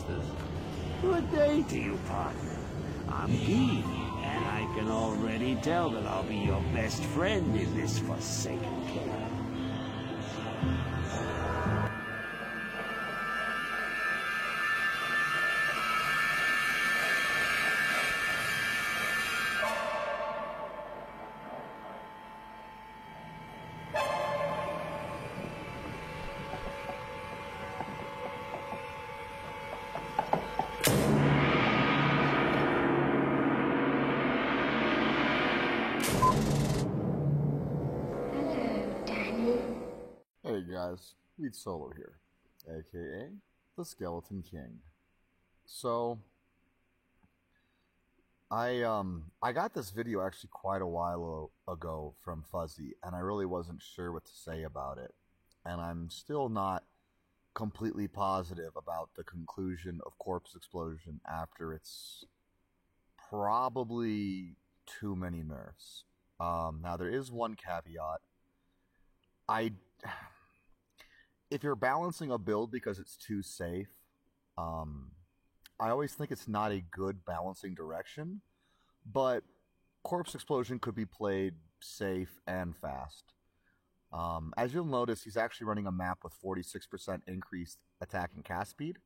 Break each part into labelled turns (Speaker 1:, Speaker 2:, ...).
Speaker 1: masters. Good day to you, partner. I'm Guy, and I can already tell that I'll be your best friend in this Forsaken Kingdom.
Speaker 2: Hey guys, Weed Solo here, aka the Skeleton King. So, I got this video actually quite a while ago from Fuzzy, and I really wasn't sure what to say about it, and I'm still not completely positive about the conclusion of Corpse Explosion after its probably too many nerfs. Now there is one caveat. If you're balancing a build because it's too safe, I always think it's not a good balancing direction, but Corpse Explosion could be played safe and fast. As you'll notice, he's actually running a map with 46% increased attack and cast speed,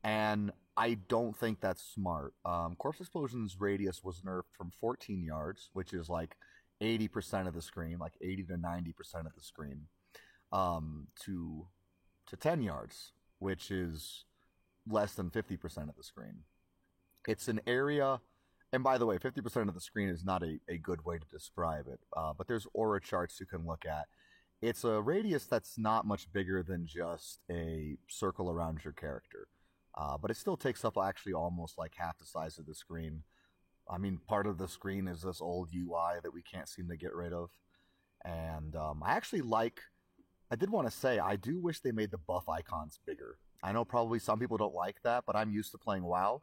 Speaker 2: and I don't think that's smart. Corpse Explosion's radius was nerfed from 14 yards, which is like 80% of the screen, like 80 to 90% of the screen, to 10 yards, which is less than 50% of the screen. It's an area, and by the way, 50% of the screen is not a good way to describe it, but there's aura charts you can look at. It's a radius that's not much bigger than just a circle around your character, but it still takes up actually almost like half the size of the screen. I mean, part of the screen is this old UI that we can't seem to get rid of, and I did want to say, I do wish they made the buff icons bigger. I know probably some people don't like that, but I'm used to playing WoW.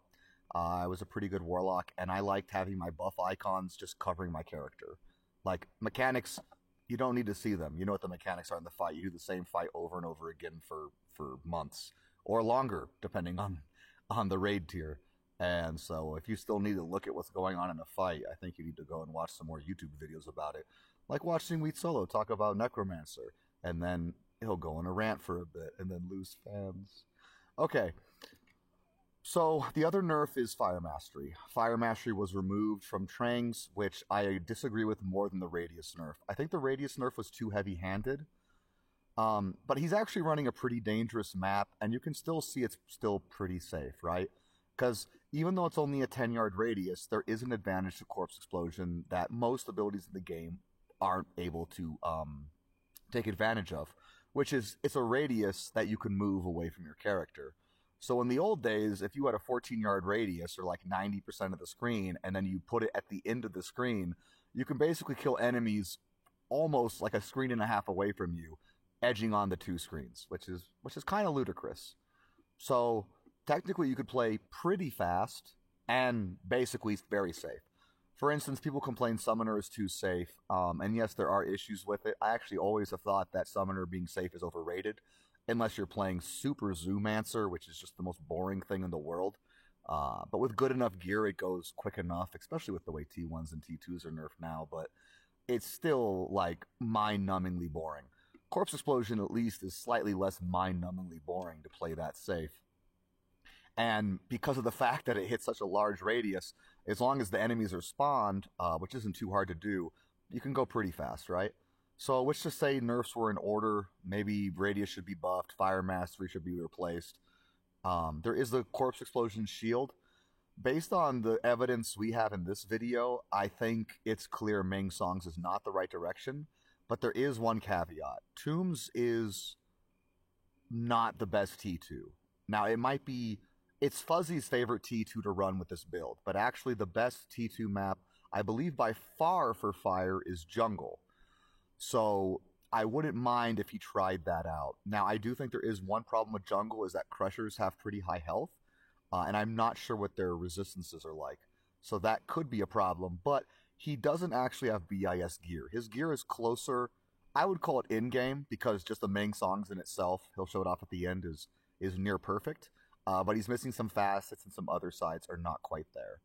Speaker 2: I was a pretty good warlock, and I liked having my buff icons just covering my character. Like, mechanics, you don't need to see them. You know what the mechanics are in the fight. You do the same fight over and over again for months, or longer, depending on the raid tier. And so if you still need to look at what's going on in a fight, I think you need to go and watch some more YouTube videos about it. Like watching Wheat Solo talk about Necromancer, and then he'll go on a rant for a bit, and then lose fans. Okay, so the other nerf is Fire Mastery. Fire Mastery was removed from Trangs, which I disagree with more than the Radius nerf. I think the Radius nerf was too heavy-handed, but he's actually running a pretty dangerous map, and you can still see it's still pretty safe, right? Because even though it's only a 10-yard radius, there is an advantage to Corpse Explosion that most abilities in the game aren't able to take advantage of, which is it's a radius that you can move away from your character. So in the old days, if you had a 14-yard radius, or like 90% of the screen, and then you put it at the end of the screen, you can basically kill enemies almost like a screen and a half away from you, edging on the two screens, which is kind of ludicrous. So technically you could play pretty fast and basically very safe. For instance, people complain Summoner is too safe, and yes, there are issues with it. I actually always have thought that Summoner being safe is overrated, unless you're playing Super Zoomancer, which is just the most boring thing in the world. But with good enough gear, it goes quick enough, especially with the way T1s and T2s are nerfed now, but it's still, like, mind-numbingly boring. Corpse Explosion, at least, is slightly less mind-numbingly boring to play that safe. And because of the fact that it hits such a large radius, as long as the enemies are spawned, which isn't too hard to do, you can go pretty fast, right? So let's just say nerfs were in order. Maybe radius should be buffed, Fire Mastery should be replaced. There is the Corpse Explosion shield. Based on the evidence we have in this video, I think it's clear Ming Songs is not the right direction, but there is one caveat. Tombs is not the best T2. Now, it's Fuzzy's favorite T2 to run with this build, but actually the best T2 map, I believe by far for Fire, is Jungle. So I wouldn't mind if he tried that out. Now, I do think there is one problem with Jungle, is that Crushers have pretty high health, and I'm not sure what their resistances are like. So that could be a problem, but he doesn't actually have BIS gear. His gear is closer, I would call it in-game, because just the Ming Songs in itself, he'll show it off at the end, is near perfect. but he's missing some facets and some other sides are not quite there.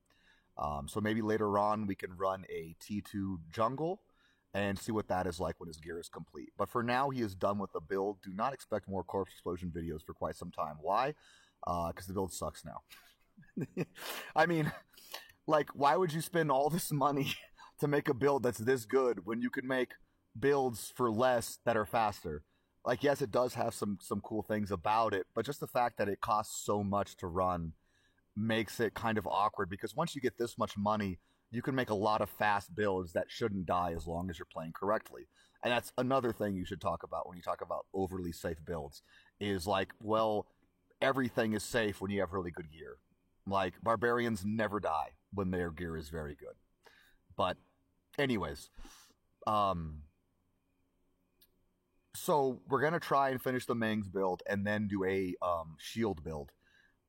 Speaker 2: So maybe later on we can run a T2 jungle and see what that is like when his gear is complete. But for now, he is done with the build. Do not expect more Corpse Explosion videos for quite some time. Why? Because the build sucks now. I mean, like, why would you spend all this money to make a build that's this good when you can make builds for less that are faster? Like, yes, it does have some cool things about it, but just the fact that it costs so much to run makes it kind of awkward, because once you get this much money, you can make a lot of fast builds that shouldn't die as long as you're playing correctly. And that's another thing you should talk about when you talk about overly safe builds, is like, well, everything is safe when you have really good gear. Like, barbarians never die when their gear is very good. But anyways, so we're going to try and finish the Meng's build and then do a shield build.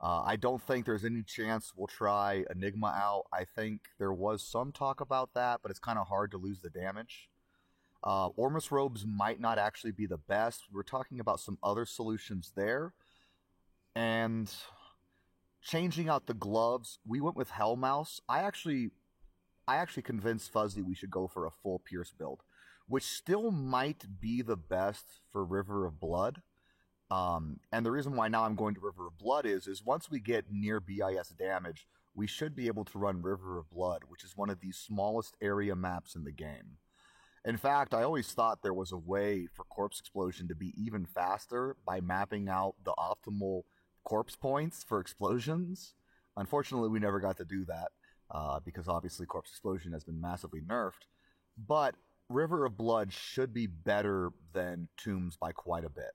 Speaker 2: I don't think there's any chance we'll try Enigma out. I think there was some talk about that, but it's kind of hard to lose the damage. Ormus robes might not actually be the best. We're talking about some other solutions there. And changing out the gloves, we went with Hellmouse. I actually convinced Fuzzy we should go for a full Pierce build, which still might be the best for River of Blood. And the reason why now I'm going to River of Blood is once we get near BIS damage, we should be able to run River of Blood, which is one of the smallest area maps in the game. In fact, I always thought there was a way for Corpse Explosion to be even faster by mapping out the optimal corpse points for explosions. Unfortunately, we never got to do that, because obviously Corpse Explosion has been massively nerfed. But River of Blood should be better than Tombs by quite a bit,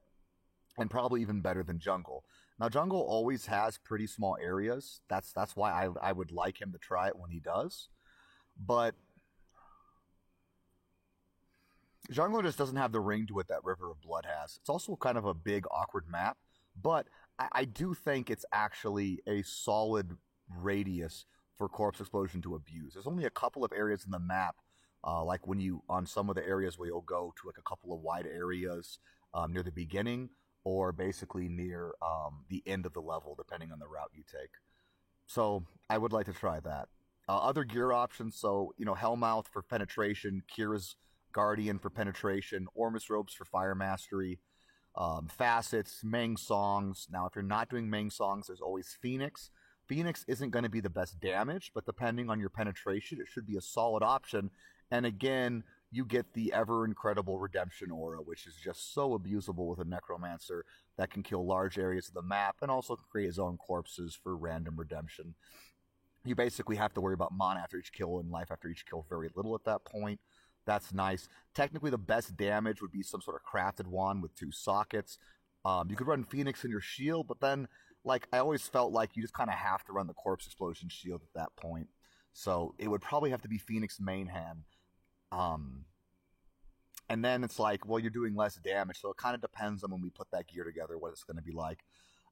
Speaker 2: and probably even better than Jungle. Now, Jungle always has pretty small areas. That's why I would like him to try it when he does. But Jungle just doesn't have the ring to it that River of Blood has. It's also kind of a big, awkward map, but I do think it's actually a solid radius for Corpse Explosion to abuse. There's only a couple of areas in the map, like when you, on some of the areas where you'll go to like a couple of wide areas near the beginning, or basically near the end of the level, depending on the route you take. So I would like to try that. Other gear options, so, you know, Hellmouth for penetration, Kira's Guardian for penetration, Ormus robes for fire mastery, facets, Meng songs. Now, if you're not doing Meng songs, there's always Phoenix. Phoenix isn't going to be the best damage, but depending on your penetration, it should be a solid option. And again, you get the ever incredible Redemption Aura, which is just so abusable with a Necromancer that can kill large areas of the map and also create his own corpses for random redemption. You basically have to worry about mana after each kill and life after each kill very little at that point. That's nice. Technically, the best damage would be some sort of crafted wand with 2 sockets. You could run Phoenix in your shield, but then, like, I always felt like you just kind of have to run the Corpse Explosion shield at that point. So it would probably have to be Phoenix main hand. And then it's like, well, you're doing less damage, so it kind of depends on when we put that gear together, what it's going to be like.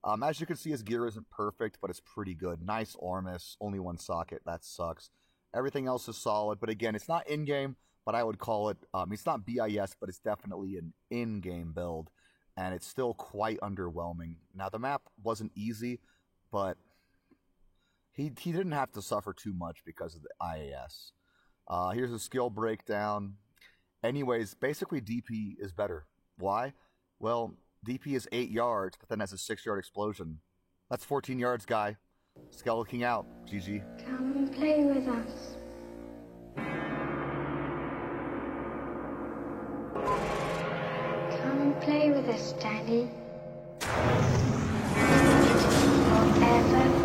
Speaker 2: As you can see, his gear isn't perfect, but it's pretty good. Nice Ormus, only 1 socket, that sucks. Everything else is solid, but again, it's not in-game, but I would call it, it's not BIS, but it's definitely an in-game build, and it's still quite underwhelming. Now, the map wasn't easy, but he didn't have to suffer too much because of the IAS. Here's a skill breakdown. Anyways, basically DP is better. Why? Well, DP is 8 yards, but then has a 6-yard explosion. That's 14 yards, guy. Skeleton King out. GG.
Speaker 3: Come and play with us. Come and play with us, Danny. Forever.